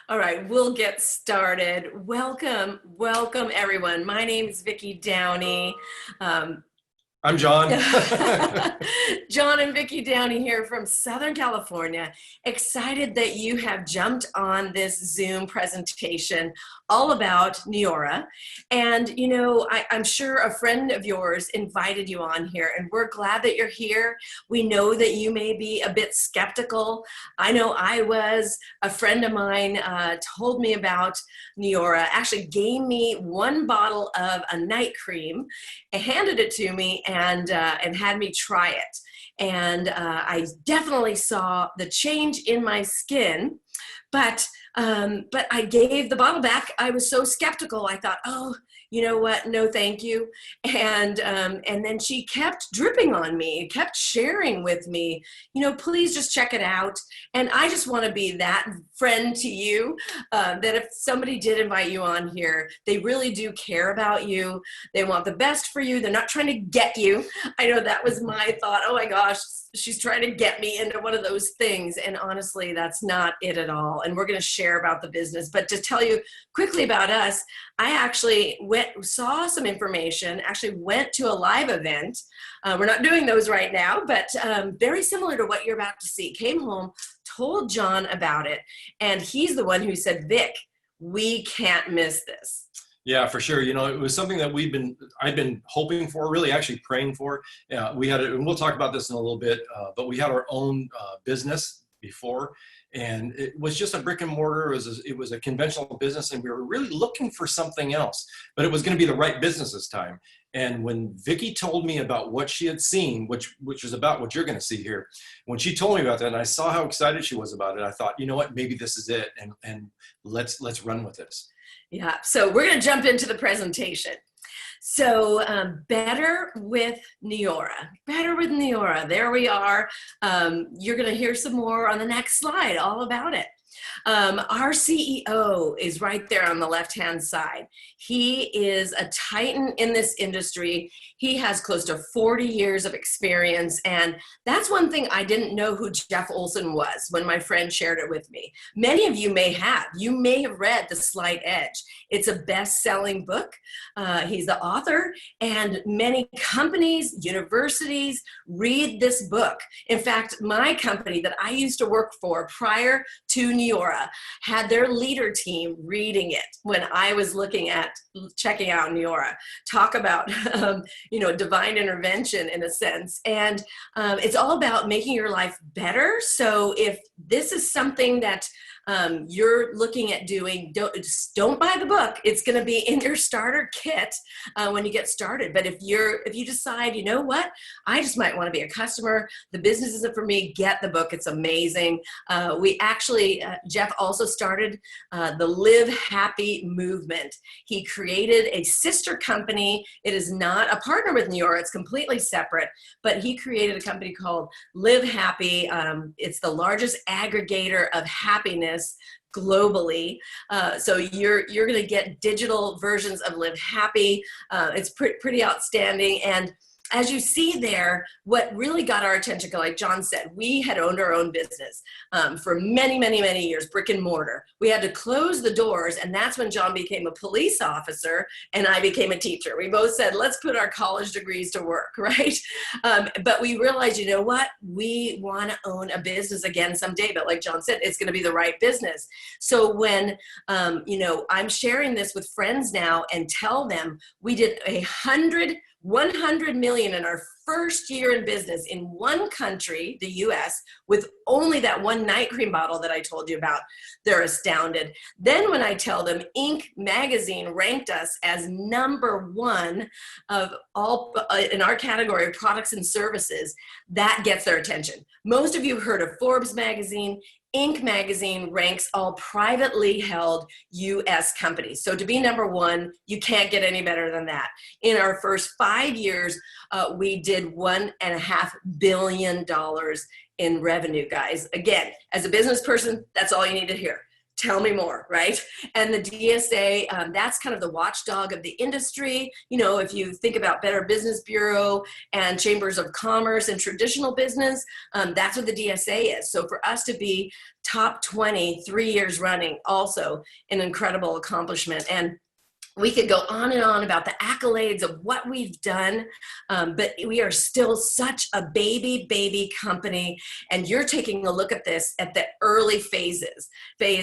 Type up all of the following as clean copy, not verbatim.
All right, we'll get started. Welcome everyone. My name is Vicki Downey. Um, I'm John. John and Vicki Downey here from Southern California. Excited that you have jumped on this Zoom presentation all about Neora. And I'm sure a friend of yours invited you on here, and we're glad that you're here. We know that you may be a bit skeptical. I know I was. A friend of mine told me about Neora, actually gave me one bottle of a night cream, handed it to me, and had me try it. And I definitely saw the change in my skin, but I gave the bottle back. I was so skeptical. I thought, oh, you know what? No, thank you. And then she kept dripping on me, kept sharing with me, please just check it out. And I just want to be that friend to you, that if somebody did invite you on here, they really do care about you. They want the best for you. They're not trying to get you. I know that was my thought. Oh my gosh, she's trying to get me into one of those things. And honestly, that's not it at all. And we're going to share about the business. But to tell you quickly about us, I actually saw some information, actually went to a live event. We're not doing those right now, but very similar to what you're about to see. Came home, told John about it, and he's the one who said, Vic, we can't miss this. Yeah, for sure. It was something that I've been hoping for, really actually praying for. And we'll talk about this in a little bit, but we had our own business before, and it was just a brick and mortar. It was a conventional business, and we were really looking for something else, but it was going to be the right business this time. And when Vicki told me about what she had seen, which is about what you're going to see here, when she told me about that, and I saw how excited she was about it, I thought, you know what, maybe this is it, and let's run with this. Yeah, so we're going to jump into the presentation. So better with Neora. There we are. You're going to hear some more on the next slide, all about it. Our CEO is right there on the left-hand side. He is a titan in this industry. He has close to 40 years of experience, and that's one thing I didn't know who Jeff Olson was when my friend shared it with me. Many of you may have. You may have read The Slight Edge. It's a best-selling book. He's the author, and many companies, universities read this book. In fact, my company that I used to work for prior to Neora had their leader team reading it when I was checking out Neora. Talk about divine intervention in a sense. And it's all about making your life better. So if this is something that you're looking at doing, don't buy the book. It's going to be in your starter kit when you get started. But if you decide, you know what, I just might want to be a customer, the business isn't for me, get the book. It's amazing. We actually, Jeff also started the Live Happy movement. He created a sister company. It is not a partner with Neora. It's completely separate, but he created a company called Live Happy. It's the largest aggregator of happiness globally. So you're going to get digital versions of Live Happy. It's pretty outstanding. And as you see there, what really got our attention, like John said, we had owned our own business for many, many, many years, brick and mortar. We had to close the doors, and that's when John became a police officer and I became a teacher. We both said, let's put our college degrees to work, right? But we realized, you know what? We want to own a business again someday, but like John said, it's going to be the right business. So when, I'm sharing this with friends now and tell them we did 100 million in our first year in business in one country, the US, with only that one night cream bottle that I told you about, they're astounded. Then when I tell them Inc. magazine ranked us as #1 of all in our category of products and services, that gets their attention. Most of you have heard of Forbes magazine. Inc. magazine ranks all privately held U.S. companies. So to be #1, you can't get any better than that. In our first 5 years, we did $1.5 billion in revenue, guys. Again, as a business person, that's all you need to hear. Tell me more, right? And the DSA, that's kind of the watchdog of the industry. You know, if you think about Better Business Bureau and chambers of commerce and traditional business, that's what the DSA is. So for us to be top 20 3 years running, also an incredible accomplishment. And we could go on and on about the accolades of what we've done, but we are still such a baby company. And you're taking a look at this at the early phase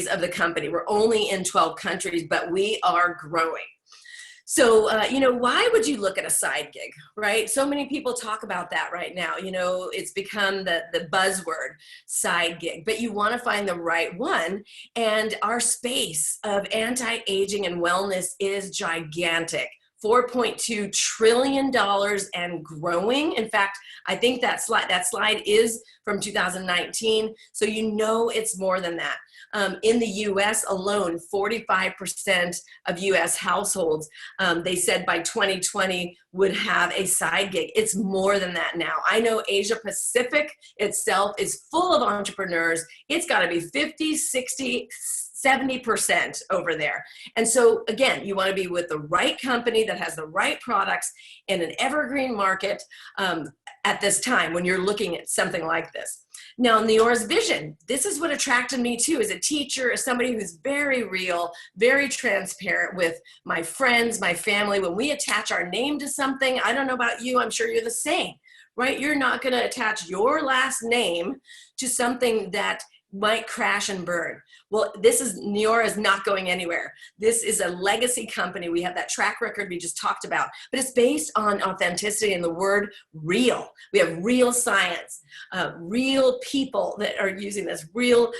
of the company. We're only in 12 countries, but we are growing. So, you know, why would you look at a side gig, right? So many people talk about that right now. You know, it's become the buzzword, side gig, but you want to find the right one. And our space of anti-aging and wellness is gigantic. $4.2 trillion and growing. In fact, I think that slide is from 2019. So you know it's more than that. In the US alone, 45% of US households, they said by 2020 would have a side gig. It's more than that now. I know Asia Pacific itself is full of entrepreneurs. It's got to be 50, 60, 70% over there. And so again, you want to be with the right company that has the right products in an evergreen market at this time when you're looking at something like this. Now, Neora's vision, this is what attracted me too, as a teacher, as somebody who's very real, very transparent with my friends, my family. When we attach our name to something, I don't know about you, I'm sure you're the same, right? You're not going to attach your last name to something that might crash and burn. Well, Neora is not going anywhere. This is a legacy company. We have that track record we just talked about, but it's based on authenticity and the word real. We have real science, real people that are using this, real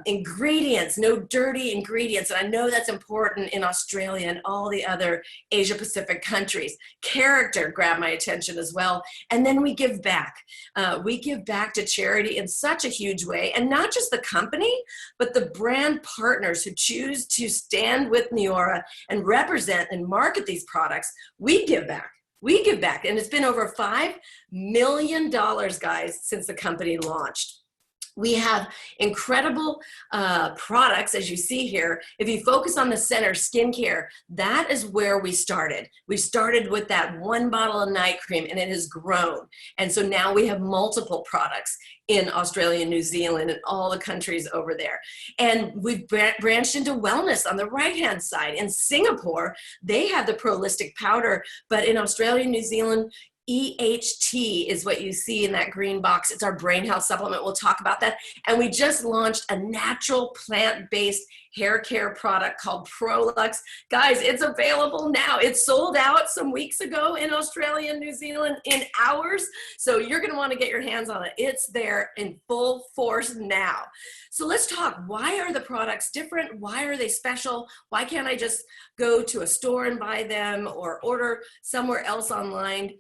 ingredients, no dirty ingredients. And I know that's important in Australia and all the other Asia Pacific countries. Character grabbed my attention as well. And then we give back. We give back to charity in such a huge way, and not just the company, but the brand partners who choose to stand with Neora and represent and market these products. We give back. We give back. And it's been over $5 million, guys, since the company launched. We have incredible products, as you see here. If you focus on the center, skincare, that is where we started. We started with that one bottle of night cream, and it has grown. And so now we have multiple products in Australia, New Zealand, and all the countries over there. And we've branched into wellness on the right-hand side. In Singapore, they have the Prolistic powder, but in Australia, New Zealand, EHT is what you see in that green box. It's our brain health supplement. We'll talk about that. And we just launched a natural plant-based hair care product called Prolux. Guys, it's available now. It sold out some weeks ago in Australia and New Zealand in hours. So you're going to want to get your hands on it. It's there in full force now. So let's talk. Why are the products different? Why are they special? Why can't I just go to a store and buy them or order somewhere else online?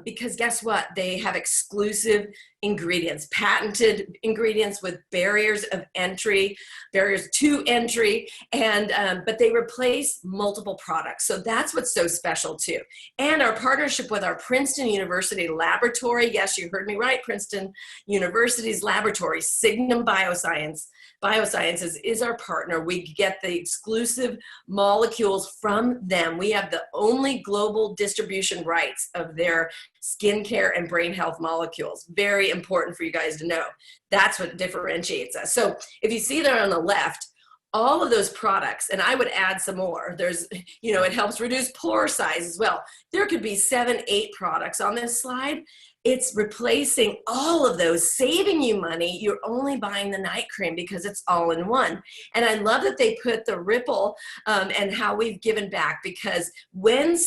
Because guess what? They have exclusive ingredients, patented ingredients with barriers to entry, and but they replace multiple products. So that's what's so special too. And our partnership with our Princeton University laboratory, yes, you heard me right, Princeton University's laboratory, Signum Biosciences is our partner. We get the exclusive molecules from them. We have the only global distribution rights of their skincare and brain health molecules. Very important for you guys to know. That's what differentiates us. So if you see there on the left, all of those products, and I would add some more. There's, you know, it helps reduce pore size as well. There could be 7, 8 products on this slide. It's replacing all of those, saving you money. You're only buying the night cream because it's all in one. And I love that they put the ripple and how we've given back, because when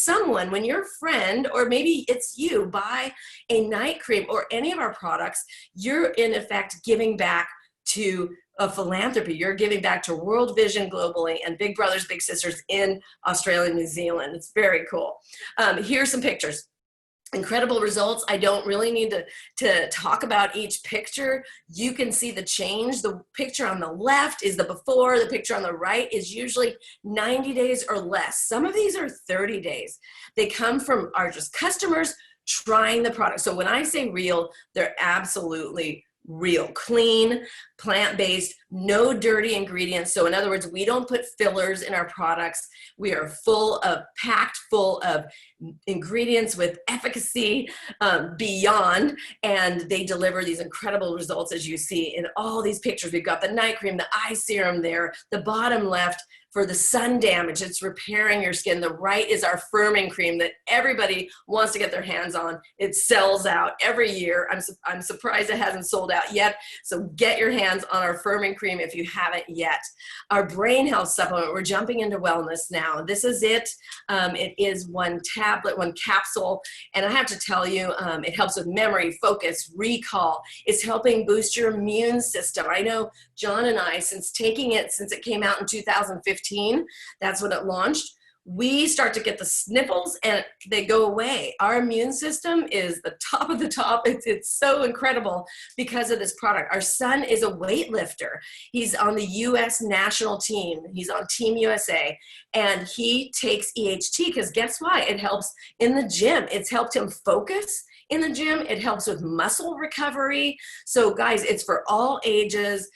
your friend, or maybe it's you, buy a night cream or any of our products, you're in effect giving back to a philanthropy. You're giving back to World Vision globally and Big Brothers Big Sisters in Australia and New Zealand. It's very cool. Here's some pictures. Incredible results. I don't really need to talk about each picture. You can see the change. The picture on the left is the before. The picture on the right is usually 90 days or less. Some of these are 30 days. They come from our just customers trying the product. So when I say real, they're absolutely real, clean, plant-based, no dirty ingredients. So in other words, we don't put fillers in our products. We are packed full of ingredients with efficacy beyond, and they deliver these incredible results as you see in all these pictures. We've got the night cream, the eye serum there, the bottom left for the sun damage, it's repairing your skin. The right is our firming cream that everybody wants to get their hands on. It sells out every year. I'm surprised it hasn't sold out yet. So get your hands on our firming cream if you haven't yet. Our brain health supplement, we're jumping into wellness now. This is it. It is one tablet, one capsule. And I have to tell you, it helps with memory, focus, recall. It's helping boost your immune system. I know John and I, since it came out in 2015, that's when it launched, we start to get the sniffles and they go away. Our immune system is the top of the top. It's so incredible because of this product. Our son is a weightlifter. He's on the U.S. national team. He's on Team USA, and he takes EHT because guess why? It helps in the gym. It's helped him focus in the gym. It helps with muscle recovery. So guys, it's for all ages.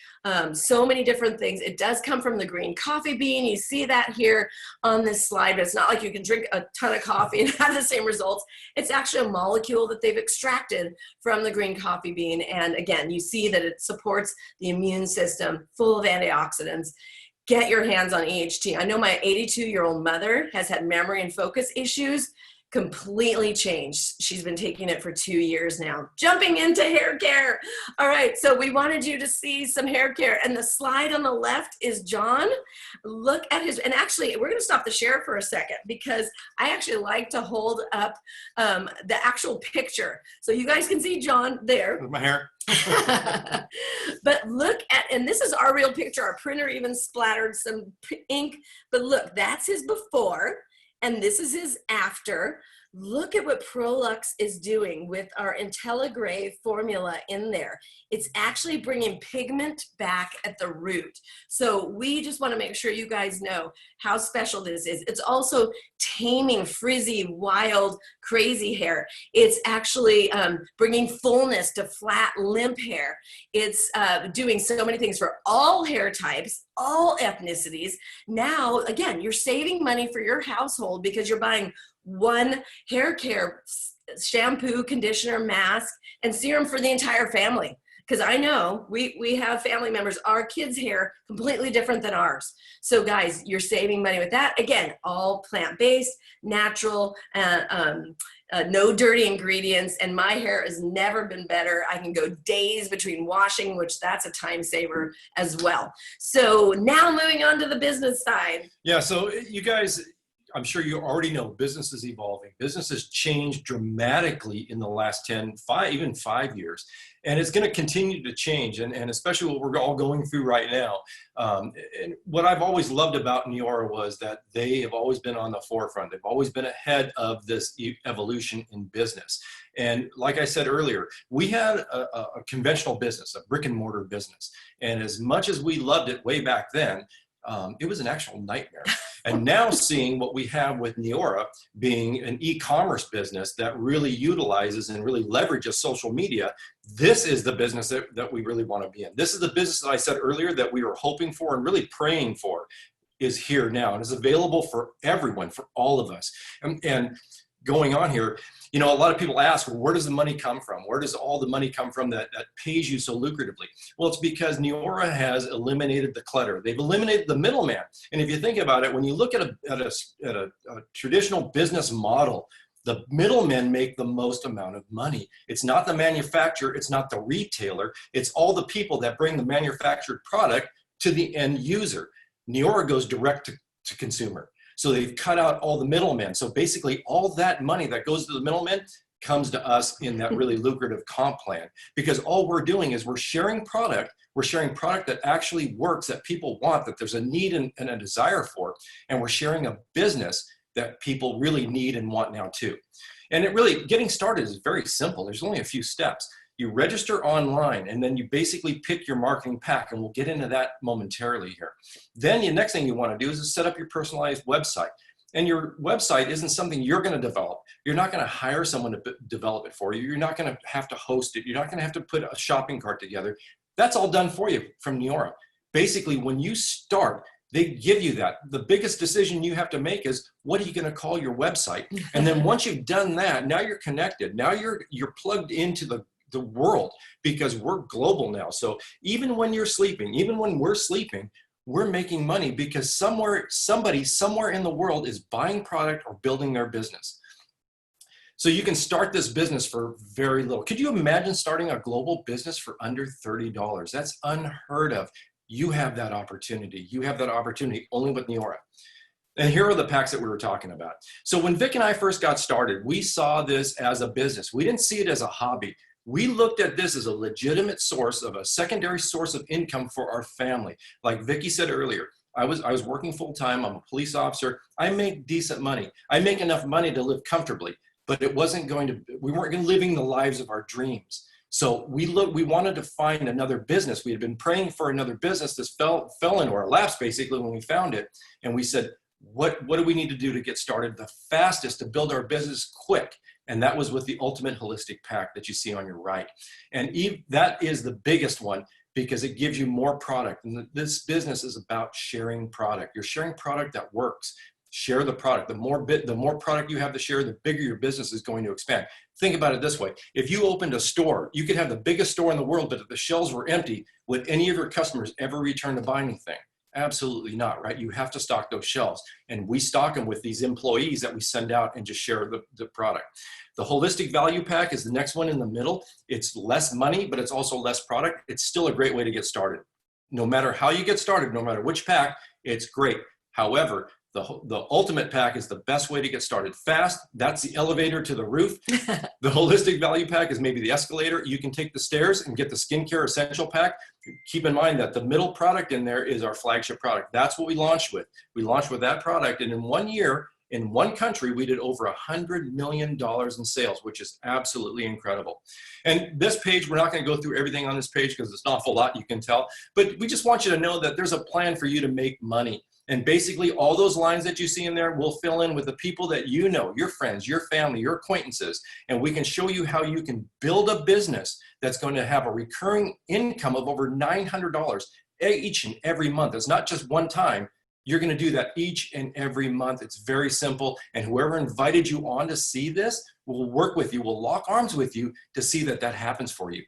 So many different things. It does come from the green coffee bean. You see that here on this slide, but it's not like you can drink a ton of coffee and have the same results. It's actually a molecule that they've extracted from the green coffee bean. And again, you see that it supports the immune system, full of antioxidants. Get your hands on EHT. I know my 82-year-old mother has had memory and focus issues. Completely changed. She's been taking it for 2 years now. Jumping into hair care. All right, so we wanted you to see some hair care, and the slide on the left is John. Look at his, and actually we're gonna stop the share for a second because I actually like to hold up the actual picture. So you guys can see John there. With my hair. But look at, and this is our real picture. Our printer even splattered some ink, but look, that's his before. And this is his after. Look at what Prolux is doing with our IntelliGray formula in there. It's actually bringing pigment back at the root. So we just want to make sure you guys know how special this is. It's also taming frizzy, wild, crazy hair. It's actually bringing fullness to flat, limp hair. It's doing so many things for all hair types, all ethnicities. Now, again, you're saving money for your household because you're buying one hair care shampoo, conditioner, mask, and serum for the entire family. Because I know we have family members, our kids' hair completely different than ours. So guys, you're saving money with that. Again, all plant-based, natural, no dirty ingredients, and my hair has never been better. I can go days between washing, which that's a time saver as well. So now moving on to the business side. Yeah, so you guys, I'm sure you already know business is evolving. Business has changed dramatically in the last even 5 years. And it's going to continue to change, and especially what we're all going through right now. And what I've always loved about Neora was that they have always been on the forefront. They've always been ahead of this evolution in business. And like I said earlier, we had a conventional business, a brick and mortar business. And as much as we loved it way back then, it was an actual nightmare. And now seeing what we have with Neora being an e-commerce business that really utilizes and really leverages social media, this is the business that we really want to be in. This is the business that I said earlier that we were hoping for and really praying for is here now and is available for everyone, for all of us. And going on here, you know, a lot of people ask, well, where does the money come from? Where does all the money come from that pays you so lucratively? Well, it's because has eliminated the clutter. They've eliminated the middleman. And if you think about it, when you look at a traditional business model, the middlemen make the most amount of money. It's not the manufacturer, it's not the retailer, it's all the people that bring the manufactured product to the end user. Neora goes direct to consumer. So they've cut out all the middlemen. So basically all that money that goes to the middlemen comes to us in that really lucrative comp plan, because all we're doing is we're sharing product that actually works, that people want, that there's a need and a desire for, and we're sharing a business that people really need and want now too. And it really, getting started is very simple. There's only a few steps. You register online, and then you basically pick your marketing pack, and we'll get into that momentarily here. Then the next thing you want to do is set up your personalized website. And your website isn't something you're going to develop. You're not going to hire someone to develop it for you. You're not going to have to host it. You're not going to have to put a shopping cart together. That's all done for you from Neora. basically when you start, they give you that. The biggest decision you have to make is, what are you going to call your website? And then once you've done that, now you're connected. Now you're plugged into the world, because we're global now. So even when you're sleeping, even when we're sleeping, we're making money, because somebody somewhere in the world is buying product or building their business. So you can start this business for very little. Could you imagine starting a global business for under $30? That's unheard of. You have that opportunity. You have that opportunity only with Neora. And here are the packs that we were talking about. So when Vic and I first got started, we saw this as a business. We didn't see it as a hobby. We looked at this as a legitimate source of a secondary source of income for our family. Like Vicki said earlier, I was working full time. I'm a police officer. I make decent money. I make enough money to live comfortably, but we weren't going to living the lives of our dreams. So we wanted to find another business. We had been praying for another business. This fell into our laps basically when we found it. And we said, what do we need to do to get started the fastest, to build our business quick? And that was with the Ultimate Holistic Pack that you see on your right. And that is the biggest one, because it gives you more product. And this business is about sharing product. You're sharing product that works. Share the product. The more product you have to share, the bigger your business is going to expand. Think about it this way. If you opened a store, you could have the biggest store in the world, but if the shelves were empty, would any of your customers ever return to buy anything? Absolutely not, right? You have to stock those shelves. And we stock them with these employees that we send out and just share the product. The Holistic Value Pack is the next one in the middle. It's less money, but it's also less product. It's still a great way to get started. No matter how you get started, no matter which pack, it's great. However, the Ultimate Pack is the best way to get started fast. That's the elevator to the roof. The Holistic Value Pack is maybe the escalator. You can take the stairs and get the Skincare Essential Pack. Keep in mind that the middle product in there is our flagship product. That's what we launched with. We launched with that product, and in 1 year, in one country, we did over $100 million in sales, which is absolutely incredible. And this page, we're not going to go through everything on this page because it's an awful lot, you can tell. But we just want you to know that there's a plan for you to make money. And basically, all those lines that you see in there will fill in with the people that you know, your friends, your family, your acquaintances. And we can show you how you can build a business that's going to have a recurring income of over $900 each and every month. It's not just one time. You're going to do that each and every month. It's very simple. And whoever invited you on to see this will work with you, will lock arms with you to see that that happens for you.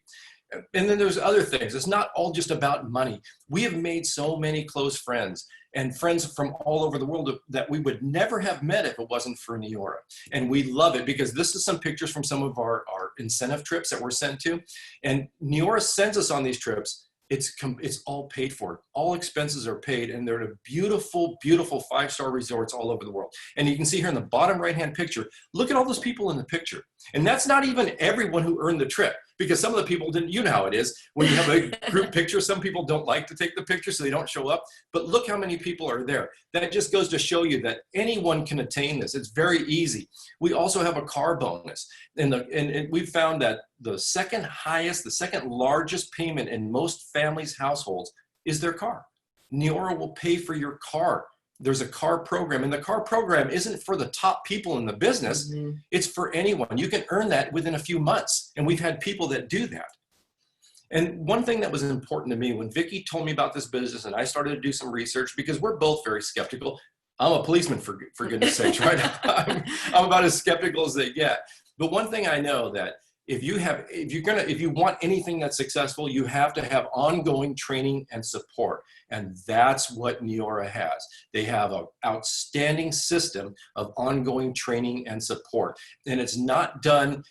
And then there's other things. It's not all just about money. We have made so many close friends and friends from all over the world that we would never have met if it wasn't for Neora. And we love it because this is some pictures from some of our incentive trips that we're sent to. And Neora sends us on these trips. It's all paid for. All expenses are paid, and they're at beautiful, beautiful 5-star resorts all over the world. And you can see here in the bottom right-hand picture, look at all those people in the picture. And that's not even everyone who earned the trip, because some of the people didn't, you know how it is. When you have a group picture, some people don't like to take the picture, so they don't show up. But look how many people are there. That just goes to show you that anyone can attain this. It's very easy. We also have a car bonus. And we've found that the second largest payment in most families' households is their car. Neora will pay for your car. There's a car program, and the car program isn't for the top people in the business. Mm-hmm. It's for anyone. You can earn that within a few months, and we've had people that do that. And one thing that was important to me when Vicki told me about this business and I started to do some research, because we're both very skeptical. I'm a policeman, for goodness sakes, right? I'm about as skeptical as they get. But one thing I know that if you want anything that's successful, you have to have ongoing training and support. And that's what Neora has. They have an outstanding system of ongoing training and support. And it's not done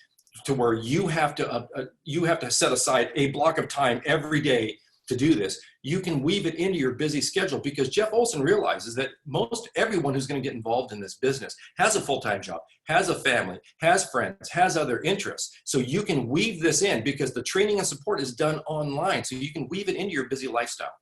to where you have to set aside a block of time every day to do this. You can weave it into your busy schedule, because Jeff Olson realizes that most everyone who's going to get involved in this business has a full-time job, has a family, has friends, has other interests. So you can weave this in, because the training and support is done online. So you can weave it into your busy lifestyle.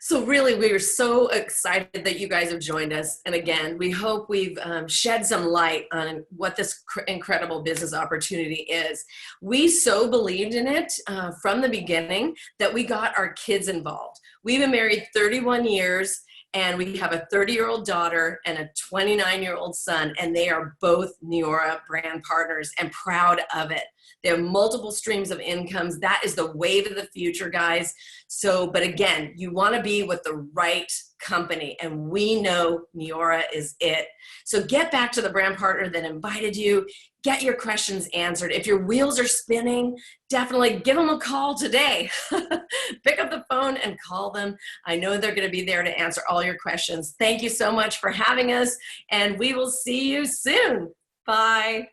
So really, we are so excited that you guys have joined us. And again, we hope we've shed some light on what this incredible business opportunity is. We so believed in it from the beginning that we got our kids involved. We've been married 31 years. And we have a 30-year-old daughter and a 29-year-old son, and they are both Neora brand partners and proud of it. They have multiple streams of incomes. That is the wave of the future, guys. So, but again, you want to be with the right company, and we know Neora is it. So get back to the brand partner that invited you. Get your questions answered. If your wheels are spinning, definitely give them a call today. Pick up the phone and call them. I know they're going to be there to answer all your questions. Thank you so much for having us, and we will see you soon. Bye.